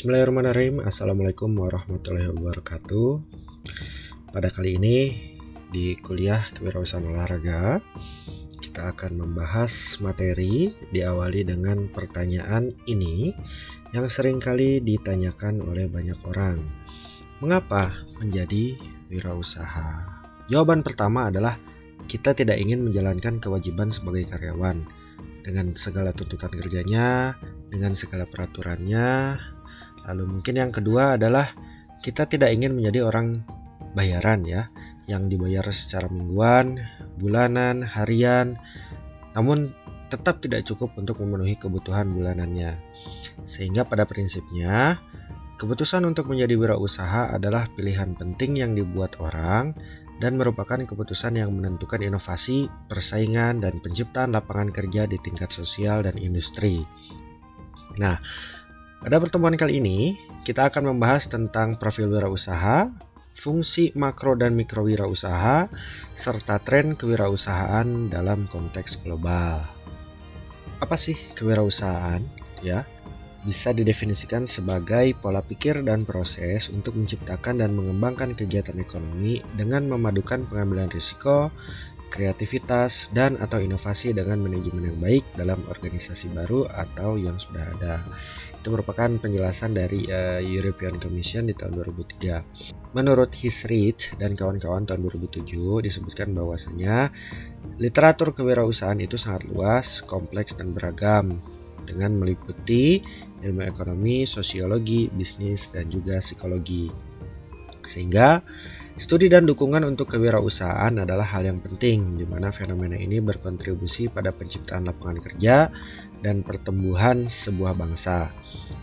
Bismillahirrahmanirrahim. Assalamualaikum warahmatullahi wabarakatuh. Pada kali ini di kuliah kewirausahaan olahraga kita akan membahas materi diawali dengan pertanyaan ini yang seringkali ditanyakan oleh banyak orang. Mengapa menjadi wirausaha? Jawaban pertama adalah kita tidak ingin menjalankan kewajiban sebagai karyawan dengan segala tuntutan kerjanya, dengan segala peraturannya. Lalu mungkin yang kedua adalah kita tidak ingin menjadi orang bayaran ya, yang dibayar secara mingguan, bulanan, harian, namun tetap tidak cukup untuk memenuhi kebutuhan bulanannya. Sehingga pada prinsipnya, keputusan untuk menjadi wirausaha adalah pilihan penting yang dibuat orang dan merupakan keputusan yang menentukan inovasi, persaingan, dan penciptaan lapangan kerja di tingkat sosial dan industri. Nah, pada pertemuan kali ini, kita akan membahas tentang profil wirausaha, fungsi makro dan mikro wirausaha, serta tren kewirausahaan dalam konteks global. Apa sih kewirausahaan? Ya, bisa didefinisikan sebagai pola pikir dan proses untuk menciptakan dan mengembangkan kegiatan ekonomi dengan memadukan pengambilan risiko, kreativitas, dan atau inovasi dengan manajemen yang baik dalam organisasi baru atau yang sudah ada. Itu merupakan penjelasan dari European Commission di tahun 2003. Menurut Hisrich dan kawan-kawan tahun 2007 disebutkan bahwasanya literatur kewirausahaan itu sangat luas, kompleks, dan beragam dengan meliputi ilmu ekonomi, sosiologi, bisnis, dan juga psikologi. Sehingga studi dan dukungan untuk kewirausahaan adalah hal yang penting, di mana fenomena ini berkontribusi pada penciptaan lapangan kerja dan pertumbuhan sebuah bangsa.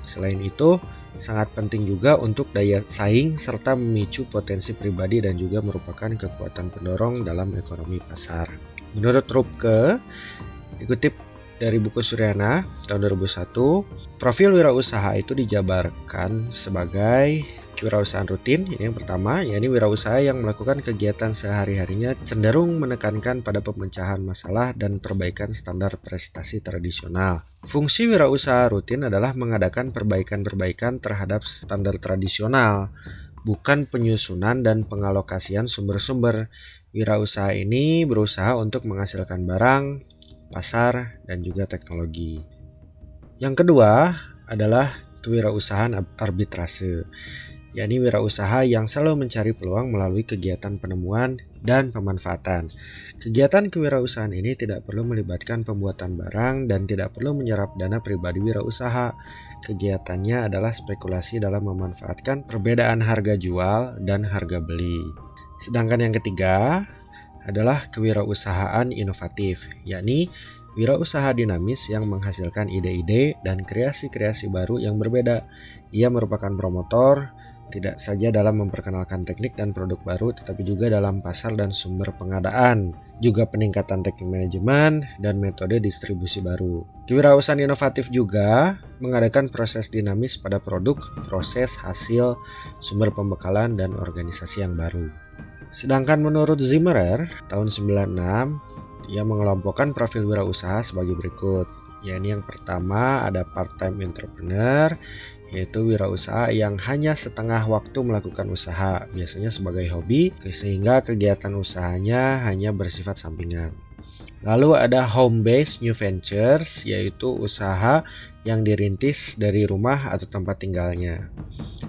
Selain itu, sangat penting juga untuk daya saing serta memicu potensi pribadi dan juga merupakan kekuatan pendorong dalam ekonomi pasar. Menurut Rupke, dikutip dari buku Suryana tahun 2001, profil wirausaha itu dijabarkan sebagai kewirausahaan rutin, ini yang pertama, yakni wirausaha yang melakukan kegiatan sehari-harinya cenderung menekankan pada pemecahan masalah dan perbaikan standar prestasi tradisional. Fungsi wirausaha rutin adalah mengadakan perbaikan-perbaikan terhadap standar tradisional, bukan penyusunan dan pengalokasian sumber-sumber. Wirausaha ini berusaha untuk menghasilkan barang, pasar, dan juga teknologi. Yang kedua adalah kewirausahaan arbitrase, yakni wirausaha yang selalu mencari peluang melalui kegiatan penemuan dan pemanfaatan. Kegiatan kewirausahaan ini tidak perlu melibatkan pembuatan barang dan tidak perlu menyerap dana pribadi wirausaha. Kegiatannya adalah spekulasi dalam memanfaatkan perbedaan harga jual dan harga beli. Sedangkan yang ketiga adalah kewirausahaan inovatif, yakni wirausaha dinamis yang menghasilkan ide-ide dan kreasi-kreasi baru yang berbeda. Ia merupakan promotor, tidak saja dalam memperkenalkan teknik dan produk baru, tetapi juga dalam pasar dan sumber pengadaan, juga peningkatan teknik manajemen dan metode distribusi baru. Kewirausahaan inovatif juga mengadakan proses dinamis pada produk, proses, hasil, sumber pembekalan, dan organisasi yang baru. Sedangkan menurut Zimmerer tahun 96, ia mengelompokkan profil wirausaha sebagai berikut. Yakni yang pertama ada part-time entrepreneur, yaitu wirausaha yang hanya setengah waktu melakukan usaha, biasanya sebagai hobi, sehingga kegiatan usahanya hanya bersifat sampingan. Lalu ada home-based new ventures, yaitu usaha yang dirintis dari rumah atau tempat tinggalnya.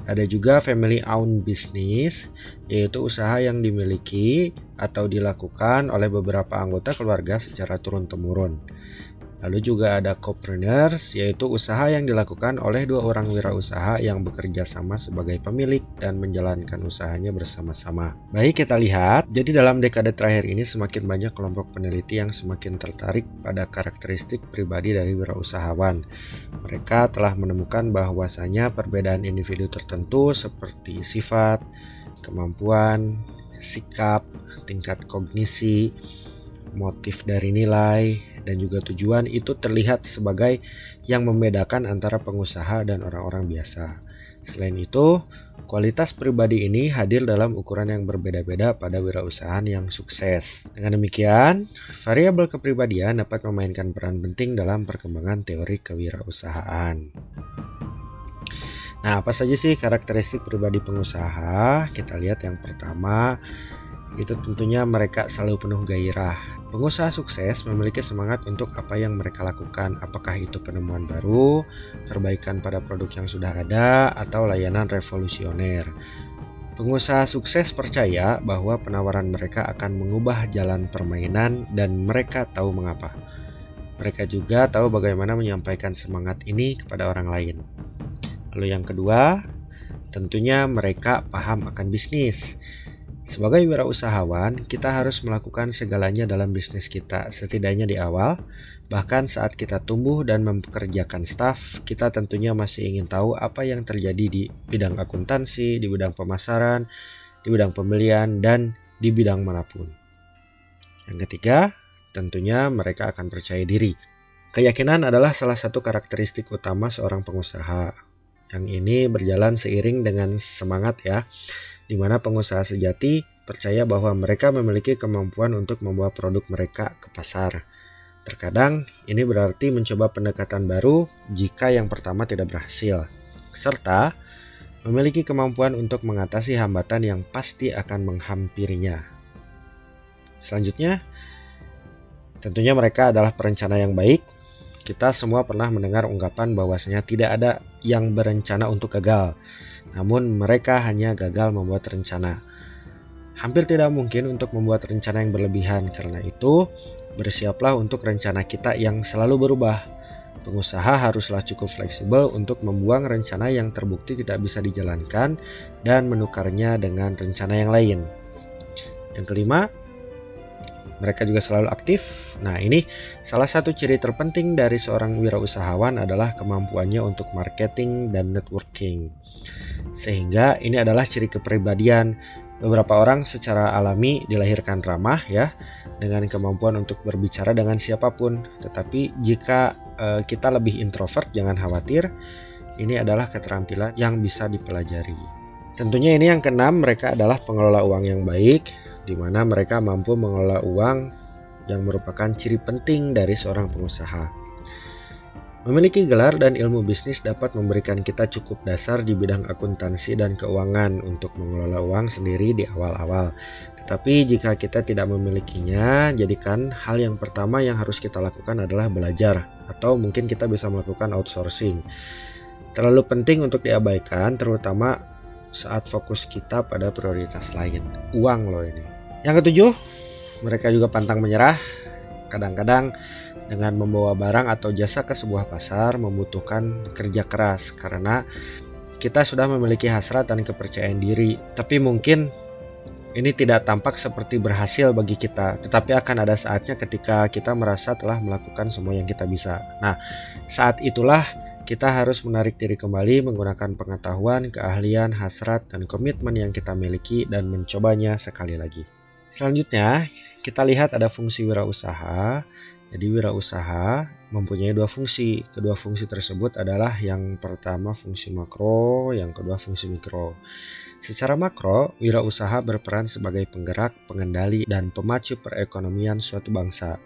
Ada juga family-owned business, yaitu usaha yang dimiliki atau dilakukan oleh beberapa anggota keluarga secara turun-temurun. Lalu juga ada co-preneurs, yaitu usaha yang dilakukan oleh dua orang wirausaha yang bekerja sama sebagai pemilik dan menjalankan usahanya bersama-sama. Baik, kita lihat, jadi dalam dekade terakhir ini semakin banyak kelompok peneliti yang semakin tertarik pada karakteristik pribadi dari wirausahawan. Mereka telah menemukan bahwasanya perbedaan individu tertentu seperti sifat, kemampuan, sikap, tingkat kognisi, motif dari nilai, dan juga tujuan itu terlihat sebagai yang membedakan antara pengusaha dan orang-orang biasa. Selain itu, kualitas pribadi ini hadir dalam ukuran yang berbeda-beda pada wirausahaan yang sukses. Dengan demikian, variabel kepribadian dapat memainkan peran penting dalam perkembangan teori kewirausahaan. Nah, apa saja sih karakteristik pribadi pengusaha? Kita lihat yang pertama, itu tentunya mereka selalu penuh gairah. Pengusaha sukses memiliki semangat untuk apa yang mereka lakukan, apakah itu penemuan baru, perbaikan pada produk yang sudah ada, atau layanan revolusioner. Pengusaha sukses percaya bahwa penawaran mereka akan mengubah jalan permainan dan mereka tahu mengapa. Mereka juga tahu bagaimana menyampaikan semangat ini kepada orang lain. Lalu yang kedua, tentunya mereka paham akan bisnis. Sebagai wirausahawan, kita harus melakukan segalanya dalam bisnis kita, setidaknya di awal. Bahkan saat kita tumbuh dan mempekerjakan staf, kita tentunya masih ingin tahu apa yang terjadi di bidang akuntansi, di bidang pemasaran, di bidang pembelian, dan di bidang manapun. Yang ketiga, tentunya mereka akan percaya diri. Keyakinan adalah salah satu karakteristik utama seorang pengusaha. Yang ini berjalan seiring dengan semangat ya, di mana pengusaha sejati percaya bahwa mereka memiliki kemampuan untuk membawa produk mereka ke pasar. Terkadang ini berarti mencoba pendekatan baru jika yang pertama tidak berhasil, serta memiliki kemampuan untuk mengatasi hambatan yang pasti akan menghampirinya. Selanjutnya, tentunya mereka adalah perencana yang baik. Kita semua pernah mendengar ungkapan bahwasanya tidak ada yang berencana untuk gagal, namun mereka hanya gagal membuat rencana. Hampir tidak mungkin untuk membuat rencana yang berlebihan, karena itu bersiaplah untuk rencana kita yang selalu berubah. Pengusaha haruslah cukup fleksibel untuk membuang rencana yang terbukti tidak bisa dijalankan dan menukarnya dengan rencana yang lain. Yang kelima, mereka juga selalu aktif. Nah, ini salah satu ciri terpenting dari seorang wirausahawan adalah kemampuannya untuk marketing dan networking. Sehingga ini adalah ciri kepribadian. Beberapa orang secara alami dilahirkan ramah ya, dengan kemampuan untuk berbicara dengan siapapun. Tetapi jika kita lebih introvert, jangan khawatir. Ini adalah keterampilan yang bisa dipelajari. Tentunya ini yang keenam, mereka adalah pengelola uang yang baik, di mana mereka mampu mengelola uang yang merupakan ciri penting dari seorang pengusaha. Memiliki gelar dan ilmu bisnis dapat memberikan kita cukup dasar di bidang akuntansi dan keuangan untuk mengelola uang sendiri di awal-awal. Tetapi jika kita tidak memilikinya, jadikan hal yang pertama yang harus kita lakukan adalah belajar, atau mungkin kita bisa melakukan outsourcing. Terlalu penting untuk diabaikan, terutama saat fokus kita pada prioritas lain. Uang loh ini. Yang ketujuh, mereka juga pantang menyerah. Kadang-kadang dengan membawa barang atau jasa ke sebuah pasar membutuhkan kerja keras, karena kita sudah memiliki hasrat dan kepercayaan diri. Tapi mungkin ini tidak tampak seperti berhasil bagi kita, tetapi akan ada saatnya ketika kita merasa telah melakukan semua yang kita bisa. Nah, saat itulah kita harus menarik diri kembali, menggunakan pengetahuan, keahlian, hasrat, dan komitmen yang kita miliki dan mencobanya sekali lagi. Selanjutnya, kita lihat ada fungsi wirausaha. Jadi wirausaha mempunyai dua fungsi. Kedua fungsi tersebut adalah yang pertama fungsi makro, yang kedua fungsi mikro. Secara makro, wirausaha berperan sebagai penggerak, pengendali, dan pemacu perekonomian suatu bangsa.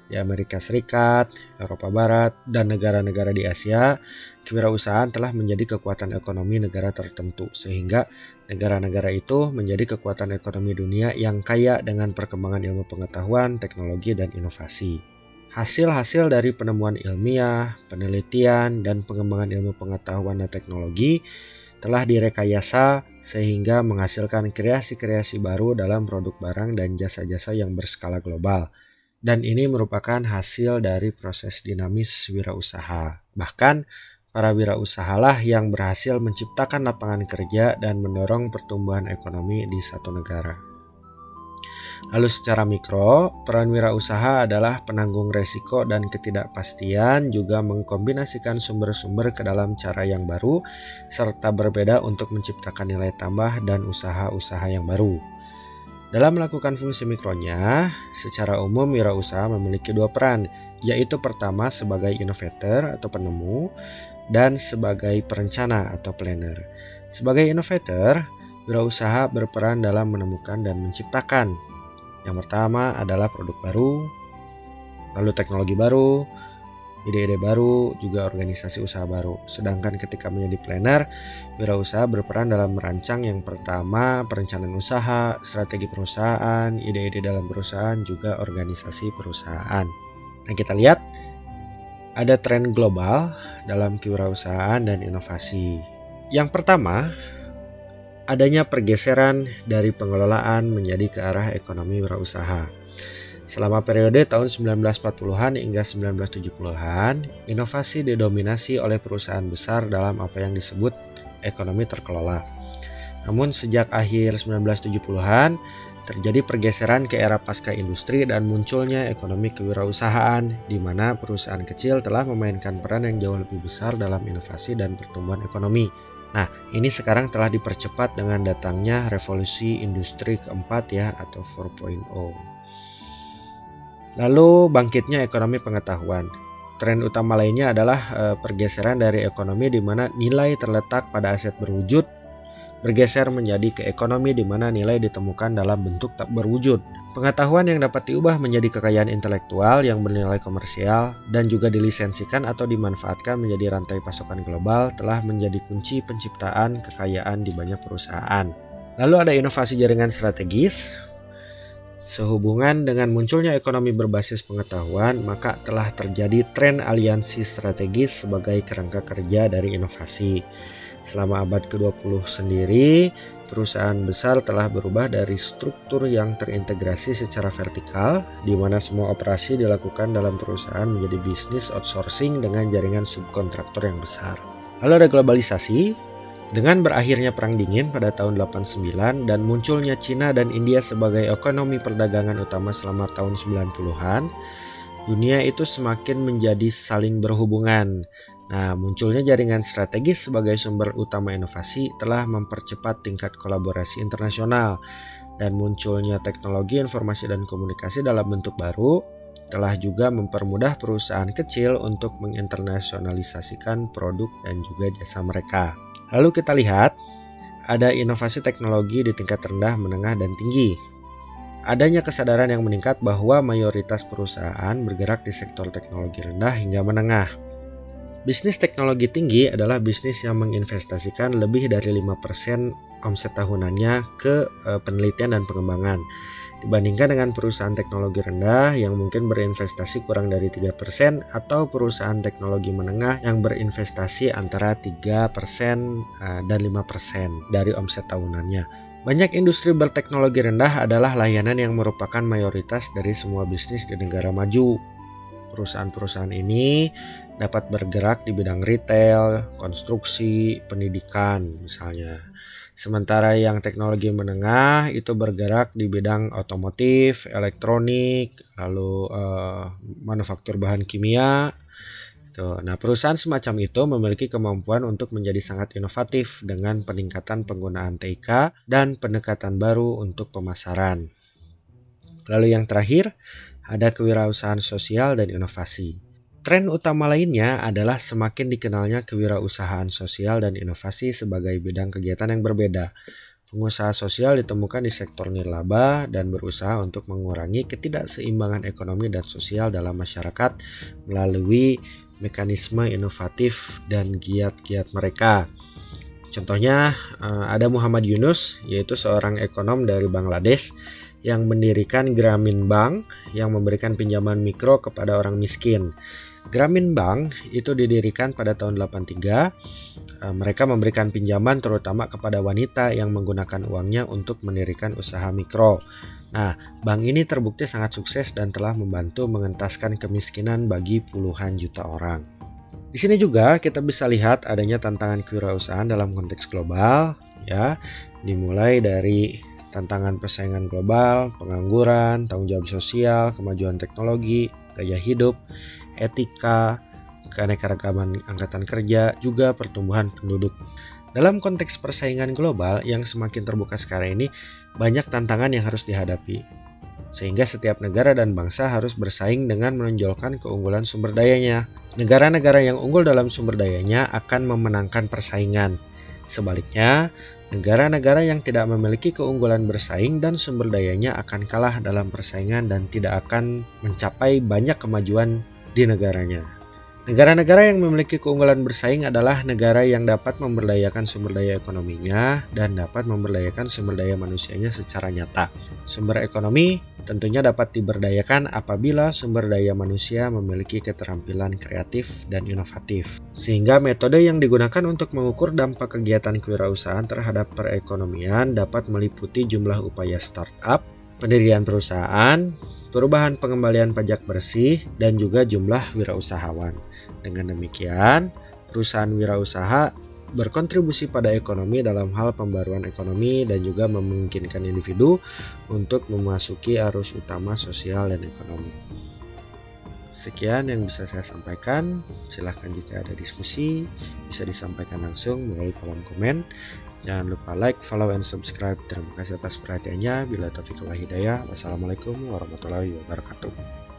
Di Amerika Serikat, Eropa Barat, dan negara-negara di Asia, kewirausahaan telah menjadi kekuatan ekonomi negara tertentu, sehingga negara-negara itu menjadi kekuatan ekonomi dunia yang kaya dengan perkembangan ilmu pengetahuan, teknologi, dan inovasi. Hasil-hasil dari penemuan ilmiah, penelitian, dan pengembangan ilmu pengetahuan dan teknologi telah direkayasa sehingga menghasilkan kreasi-kreasi baru dalam produk barang dan jasa-jasa yang berskala global. Dan ini merupakan hasil dari proses dinamis wirausaha. Bahkan, para wirausahalah yang berhasil menciptakan lapangan kerja dan mendorong pertumbuhan ekonomi di satu negara. Lalu secara mikro, peran wirausaha adalah penanggung resiko dan ketidakpastian, juga mengkombinasikan sumber-sumber ke dalam cara yang baru, serta berbeda untuk menciptakan nilai tambah dan usaha-usaha yang baru. Dalam melakukan fungsi mikronya, secara umum wirausaha memiliki dua peran, yaitu pertama sebagai innovator atau penemu, dan sebagai perencana atau planner. Sebagai innovator, wirausaha berperan dalam menemukan dan menciptakan. Yang pertama adalah produk baru, lalu teknologi baru, ide-ide baru, juga organisasi usaha baru. Sedangkan ketika menjadi planner, wirausaha berperan dalam merancang yang pertama perencanaan usaha, strategi perusahaan, ide-ide dalam perusahaan, juga organisasi perusahaan. Nah, kita lihat ada tren global dalam kewirausahaan dan inovasi. Yang pertama, adanya pergeseran dari pengelolaan menjadi ke arah ekonomi wirausaha. Selama periode tahun 1940-an hingga 1970-an, inovasi didominasi oleh perusahaan besar dalam apa yang disebut ekonomi terkelola. Namun sejak akhir 1970-an, terjadi pergeseran ke era pasca industri dan munculnya ekonomi kewirausahaan, di mana perusahaan kecil telah memainkan peran yang jauh lebih besar dalam inovasi dan pertumbuhan ekonomi. Nah, ini sekarang telah dipercepat dengan datangnya revolusi industri keempat ya, atau 4.0. Lalu bangkitnya ekonomi pengetahuan. Tren utama lainnya adalah pergeseran dari ekonomi di mana nilai terletak pada aset berwujud, bergeser menjadi ke ekonomi di mana nilai ditemukan dalam bentuk tak berwujud. Pengetahuan yang dapat diubah menjadi kekayaan intelektual yang bernilai komersial dan juga dilisensikan atau dimanfaatkan menjadi rantai pasokan global telah menjadi kunci penciptaan kekayaan di banyak perusahaan. Lalu ada inovasi jaringan strategis. Sehubungan dengan munculnya ekonomi berbasis pengetahuan, maka telah terjadi tren aliansi strategis sebagai kerangka kerja dari inovasi. Selama abad ke-20 sendiri, perusahaan besar telah berubah dari struktur yang terintegrasi secara vertikal, di mana semua operasi dilakukan dalam perusahaan menjadi bisnis outsourcing dengan jaringan subkontraktor yang besar. Lalu ada globalisasi. Dengan berakhirnya Perang Dingin pada tahun 89 dan munculnya Cina dan India sebagai ekonomi perdagangan utama selama tahun 90-an, dunia itu semakin menjadi saling berhubungan. Nah, munculnya jaringan strategis sebagai sumber utama inovasi telah mempercepat tingkat kolaborasi internasional, dan munculnya teknologi informasi dan komunikasi dalam bentuk baru telah juga mempermudah perusahaan kecil untuk menginternasionalisasikan produk dan juga jasa mereka. Lalu kita lihat ada inovasi teknologi di tingkat rendah, menengah, dan tinggi. Adanya kesadaran yang meningkat bahwa mayoritas perusahaan bergerak di sektor teknologi rendah hingga menengah. Bisnis teknologi tinggi adalah bisnis yang menginvestasikan lebih dari 5% omset tahunannya ke penelitian dan pengembangan, dibandingkan dengan perusahaan teknologi rendah yang mungkin berinvestasi kurang dari 3% atau perusahaan teknologi menengah yang berinvestasi antara 3% dan 5% dari omset tahunannya. Banyak industri berteknologi rendah adalah layanan yang merupakan mayoritas dari semua bisnis di negara maju. Perusahaan-perusahaan ini dapat bergerak di bidang retail, konstruksi, pendidikan misalnya. Sementara yang teknologi menengah itu bergerak di bidang otomotif, elektronik, lalu manufaktur bahan kimia. Nah, perusahaan semacam itu memiliki kemampuan untuk menjadi sangat inovatif dengan peningkatan penggunaan TIK dan pendekatan baru untuk pemasaran. Lalu yang terakhir, ada kewirausahaan sosial dan inovasi. Tren utama lainnya adalah semakin dikenalnya kewirausahaan sosial dan inovasi sebagai bidang kegiatan yang berbeda. Pengusaha sosial ditemukan di sektor nirlaba dan berusaha untuk mengurangi ketidakseimbangan ekonomi dan sosial dalam masyarakat melalui mekanisme inovatif dan giat-giat mereka. Contohnya ada Muhammad Yunus, yaitu seorang ekonom dari Bangladesh yang mendirikan Grameen Bank yang memberikan pinjaman mikro kepada orang miskin. Grameen Bank itu didirikan pada tahun 83. Mereka memberikan pinjaman terutama kepada wanita yang menggunakan uangnya untuk mendirikan usaha mikro. Nah, bank ini terbukti sangat sukses dan telah membantu mengentaskan kemiskinan bagi puluhan juta orang. Di sini juga kita bisa lihat adanya tantangan kewirausahaan dalam konteks global, ya, dimulai dari tantangan persaingan global, pengangguran, tanggung jawab sosial, kemajuan teknologi, gaya hidup, etika, keanekaragaman angkatan kerja, juga pertumbuhan penduduk. Dalam konteks persaingan global yang semakin terbuka sekarang ini, banyak tantangan yang harus dihadapi. Sehingga setiap negara dan bangsa harus bersaing dengan menonjolkan keunggulan sumber dayanya. Negara-negara yang unggul dalam sumber dayanya akan memenangkan persaingan. Sebaliknya, negara-negara yang tidak memiliki keunggulan bersaing dan sumber dayanya akan kalah dalam persaingan dan tidak akan mencapai banyak kemajuan di negaranya. Negara-negara yang memiliki keunggulan bersaing adalah negara yang dapat memberdayakan sumber daya ekonominya dan dapat memberdayakan sumber daya manusianya secara nyata. Sumber ekonomi tentunya dapat diberdayakan apabila sumber daya manusia memiliki keterampilan kreatif dan inovatif. Sehingga metode yang digunakan untuk mengukur dampak kegiatan kewirausahaan terhadap perekonomian dapat meliputi jumlah upaya startup, pendirian perusahaan, perubahan pengembalian pajak bersih, dan juga jumlah wirausahawan. Dengan demikian, perusahaan wirausaha berkontribusi pada ekonomi dalam hal pembaruan ekonomi dan juga memungkinkan individu untuk memasuki arus utama sosial dan ekonomi. Sekian yang bisa saya sampaikan. Silahkan jika ada diskusi bisa disampaikan langsung melalui kolom komen. Jangan lupa like, follow, and subscribe. Terima kasih atas perhatiannya. Bila taufiq wal hidayah. Wassalamualaikum warahmatullahi wabarakatuh.